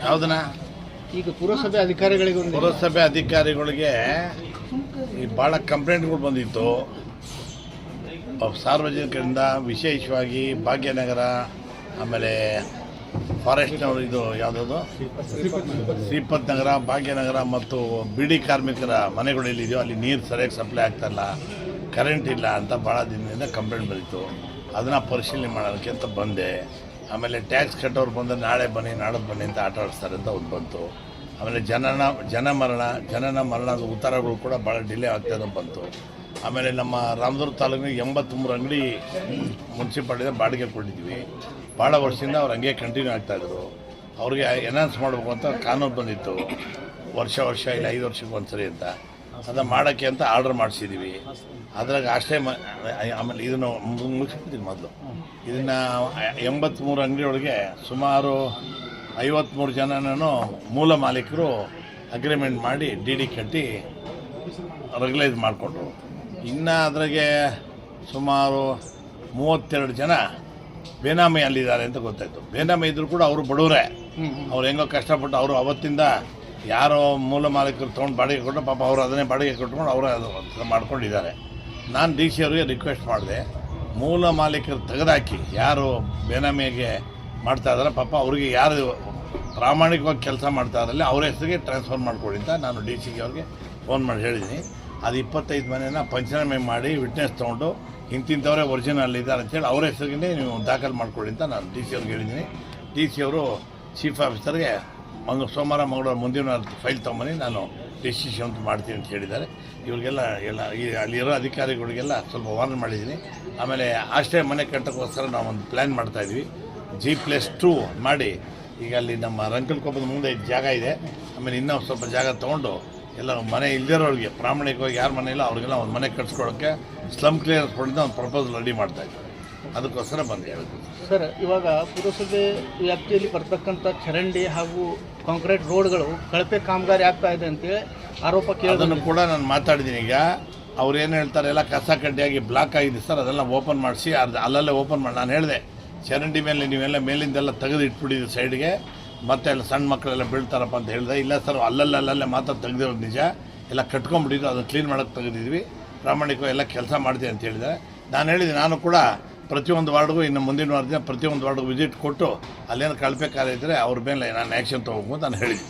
ಯಾವುದನ್ನ ಈಗ ಪುರಸಭೆ ಅಧಿಕಾರಿಗಳಿಗೆ ಈ ಭಾಳ ಕಂಪ್ಲೇಂಟ್ಗಳು ಬಂದಿತ್ತು ಸಾರ್ವಜನಿಕರಿಂದ, ವಿಶೇಷವಾಗಿ ಭಾಗ್ಯನಗರ, ಆಮೇಲೆ ಫಾರೆಸ್ಟ್ನವರು, ಇದು ಯಾವುದದು ಶ್ರೀಪತ್ ನಗರ, ಭಾಗ್ಯನಗರ ಮತ್ತು ಬಿಡಿ ಕಾರ್ಮಿಕರ ಮನೆಗಳಲ್ಲಿದೆಯೋ ಅಲ್ಲಿ ನೀರು ಸರಿಯಾಗಿ ಸಪ್ಲೈ ಆಗ್ತಾಯಿಲ್ಲ, ಕರೆಂಟ್ ಇಲ್ಲ ಅಂತ ಭಾಳ ದಿನದಿಂದ ಕಂಪ್ಲೇಂಟ್ ಬಂದಿತ್ತು. ಅದನ್ನು ಪರಿಶೀಲನೆ ಮಾಡೋದಕ್ಕೆ ಅಂತ ಬಂದೆ. ಆಮೇಲೆ ಟ್ಯಾಕ್ಸ್ ಕಟ್ಟೋರು ಬಂದರೆ ನಾಳೆ ಬನ್ನಿ ನಾಡೋದು ಬನ್ನಿ ಅಂತ ಆಟ ಆಡಿಸ್ತಾರೆ ಅಂತ ಒಂದು ಬಂತು. ಆಮೇಲೆ ಜನನ ಮರಣದ ಉತ್ತರಗಳು ಕೂಡ ಭಾಳ ಡಿಲೇ ಆಗ್ತದೆ ಬಂತು. ಆಮೇಲೆ ನಮ್ಮ ರಾಮದುರ್ಗ ತಾಲೂಕಿನ 83 ಅಂಗಡಿ ಮುನ್ಸಿಪಾಲ್ಟಿಯಿಂದ ಬಾಡಿಗೆ ಕೊಟ್ಟಿದ್ವಿ. ಭಾಳ ವರ್ಷದಿಂದ ಅವ್ರು ಹಂಗೆ ಕಂಟಿನ್ಯೂ ಆಗ್ತಾಯಿದ್ರು. ಅವ್ರಿಗೆ ಎನ್ಹಾನ್ಸ್ ಮಾಡಬೇಕು ಅಂತ ಕಾನೂನು ಬಂದಿತ್ತು, ವರ್ಷ ಇಲ್ಲ 5 ವರ್ಷಕ್ಕೆ ಒಂದ್ಸರಿ ಅಂತ. ಅದನ್ನು ಮಾಡೋಕ್ಕೆ ಅಂತ ಆರ್ಡರ್ ಮಾಡಿಸಿದ್ದೀವಿ. ಅದ್ರಾಗ ಅಷ್ಟೇ ಆಮೇಲೆ ಇದನ್ನು ಮುಗಿಸ್ಬಿಡ್ತೀನಿ. ಮೊದಲು ಇದನ್ನು 83 ಅಂಗಡಿಯೊಳಗೆ ಸುಮಾರು 53 ಜನನೂ ಮೂಲ ಮಾಲೀಕರು ಅಗ್ರಿಮೆಂಟ್ ಮಾಡಿ ಡಿ ಕಟ್ಟಿ ರೆಗ್ಯುಲೈಸ್ ಮಾಡಿಕೊಂಡ್ರು. ಇನ್ನು ಅದ್ರಾಗೆ ಸುಮಾರು 32 ಜನ ಬೇನಾಮಿ ಅಲ್ಲಿದ್ದಾರೆ ಅಂತ ಗೊತ್ತಾಯಿತು. ಬೇನಾಮಿ ಇದ್ದರೂ ಕೂಡ ಅವರು ಬಡವರೇ, ಅವ್ರು ಹೆಂಗೋ ಕಷ್ಟಪಟ್ಟು ಅವರು ಅವತ್ತಿಂದ ಯಾರೋ ಮೂಲ ಮಾಲೀಕರು ತೊಗೊಂಡು ಬಾಡಿಗೆ ಕೊಟ್ಟು ಪಾಪ ಅವರು ಅದನ್ನೇ ಬಾಡಿಗೆ ಕೊಟ್ಕೊಂಡು ಅವರೇ ಅದು ಮಾಡ್ಕೊಂಡಿದ್ದಾರೆ. ನಾನು ಡಿ ಸಿ ಅವರಿಗೆ ರಿಕ್ವೆಸ್ಟ್ ಮಾಡಿದೆ, ಮೂಲ ಮಾಲೀಕರು ತೆಗೆದಾಕಿ ಯಾರು ಬೇನಾಮಿಗೆ ಮಾಡ್ತಾ ಇದ್ದಾರೆ ಪಾಪ ಅವ್ರಿಗೆ ಯಾರು ಪ್ರಾಮಾಣಿಕವಾಗಿ ಕೆಲಸ ಮಾಡ್ತಾ ಇದ್ರಲ್ಲಿ ಅವ್ರ ಹೆಸರಿಗೆ ಟ್ರಾನ್ಸ್ಫರ್ ಮಾಡ್ಕೊಳ್ಳಿ ಅಂತ ನಾನು ಡಿ ಸಿಗೆ ಅವ್ರಿಗೆ ಫೋನ್ ಮಾಡಿ ಹೇಳಿದ್ದೀನಿ. ಅದು 25 ಮನೆನ ಪಂಚನಾಮೆ ಮಾಡಿ ವಿಟ್ನೆಸ್ ತೊಗೊಂಡು ಇಂತಿಂಥವರೇ ಒರಿಜಿನಲ್ ಇದ್ದಾರೆ ಅಂತೇಳಿ ಅವ್ರ ಹೆಸರಿಗೆ ನೀವು ದಾಖಲು ಮಾಡ್ಕೊಳ್ಳಿ ಅಂತ ನಾನು ಡಿ ಸಿ ಅವ್ರಿಗೆ ಹೇಳಿದ್ದೀನಿ. ಡಿ ಸಿ ಅವರು ಚೀಫ್ ಆಫೀಸರ್ಗೆ ಸೋಮವಾರ ಮಂಗಳವಾರ ಮುಂದಿನ ಫೈಲ್ ತೊಗೊಂಬನ್ನಿ, ನಾನು ಡಿಸಿಷನ್ ಮಾಡ್ತೀನಿ ಅಂತ ಹೇಳಿದ್ದಾರೆ. ಇವ್ರಿಗೆಲ್ಲ ಅಲ್ಲಿರೋ ಅಧಿಕಾರಿಗಳಿಗೆಲ್ಲ ಸ್ವಲ್ಪ ವಾರ್ನ್ ಮಾಡಿದ್ದೀನಿ. ಆಮೇಲೆ ಆಶ್ರಯ ಮನೆ ಕಟ್ಟೋಕ್ಕೋಸ್ಕರ ನಾವೊಂದು ಪ್ಲ್ಯಾನ್ ಮಾಡ್ತಾಯಿದ್ವಿ. G+2 ಮಾಡಿ ಈಗ ಅಲ್ಲಿ ನಮ್ಮ ರಂಕಲ್ಕೊಪ್ಪದ ಮುಂದೆ ಜಾಗ ಇದೆ. ಆಮೇಲೆ ಇನ್ನೂ ಸ್ವಲ್ಪ ಜಾಗ ತೊಗೊಂಡು ಎಲ್ಲ ಮನೆ ಇಲ್ದಿರೋರಿಗೆ ಪ್ರಾಮಾಣಿಕವಾಗಿ ಯಾರು ಮನೆ ಇಲ್ಲ ಅವ್ರಿಗೆಲ್ಲ ಒಂದು ಮನೆ ಕಟ್ಸ್ಕೊಳ್ಳೋಕ್ಕೆ ಸ್ಲಮ್ ಕ್ಲಿಯರೆನ್ಸ್ ಕೊಡಿಂದ ಒಂದು ಪ್ರಪೋಸಲ್ ರೆಡಿ ಮಾಡ್ತಾಯಿದ್ವಿ. ಅದಕ್ಕೋಸ್ಕರ ಬಂದು ಹೇಳಿದ್ವಿ. ಸರ್, ಇವಾಗ ಪುರಸಭೆ ವ್ಯಾಪ್ತಿಯಲ್ಲಿ ಬರ್ತಕ್ಕಂಥ ಚರಂಡಿ ಹಾಗೂ ಕಾಂಕ್ರೀಟ್ ರೋಡ್ಗಳು ಕಳಪೆ ಕಾಮಗಾರಿ ಆಗ್ತಾ ಇದೆ ಅಂತೇಳಿ ಆರೋಪ ಅದನ್ನು ಕೂಡ ನಾನು ಮಾತಾಡಿದ್ದೀನಿ. ಈಗ ಅವ್ರು ಏನು ಹೇಳ್ತಾರೆ, ಎಲ್ಲ ಕಸ ಕಡ್ಡಿಯಾಗಿ ಬ್ಲಾಕ್ ಆಗಿದೆ ಸರ್, ಅದೆಲ್ಲ ಓಪನ್ ಮಾಡಿಸಿ ಅಲ್ಲಲ್ಲೇ ಓಪನ್ ಮಾಡಿ. ನಾನು ಹೇಳಿದೆ, ಚರಂಡಿ ಮೇಲೆ ನೀವೆಲ್ಲ ಮೇಲಿಂದೆಲ್ಲ ತೆಗೆದು ಇಟ್ಬಿಟ್ಟಿದ್ದು ಸೈಡ್ಗೆ, ಮತ್ತೆ ಎಲ್ಲ ಸಣ್ಣ ಮಕ್ಕಳೆಲ್ಲ ಬೀಳ್ತಾರಪ್ಪ ಅಂತ ಹೇಳಿದೆ. ಇಲ್ಲ ಸರ್, ಅಲ್ಲಲ್ಲೇ ಮಾತ್ರ ತೆಗೆದಿರೋದು ನಿಜ, ಎಲ್ಲ ಕಟ್ಕೊಂಡ್ಬಿಟ್ಟಿದ್ದು, ಅದನ್ನು ಕ್ಲೀನ್ ಮಾಡೋಕ್ಕೆ ತೆಗೆದಿದ್ವಿ, ಪ್ರಾಮಾಣಿಕವಾಗಿ ಎಲ್ಲ ಕೆಲಸ ಮಾಡ್ತೀವಿ ಅಂತ ಹೇಳಿದೆ. ನಾನು ಹೇಳಿದೆ, ನಾನು ಕೂಡ ಪ್ರತಿಯೊಂದು ವಾರ್ಡ್ಗೂ ಇನ್ನು ಮುಂದಿನ ವಾರದಿಂದ ಪ್ರತಿಯೊಂದು ವಾರ್ಡ್ಗೂ ವಿಸಿಟ್ ಕೊಟ್ಟು ಅಲ್ಲೇನು ಕಳಪೆ ಕಾರ್ಯ ಇದ್ದರೆ ಅವ್ರ ಮೇಲೆ ನಾನು ಆ್ಯಕ್ಷನ್ ತೊಗೋಬೇಕು ಅಂತ ನಾನು ಹೇಳಿದ್ದೆ.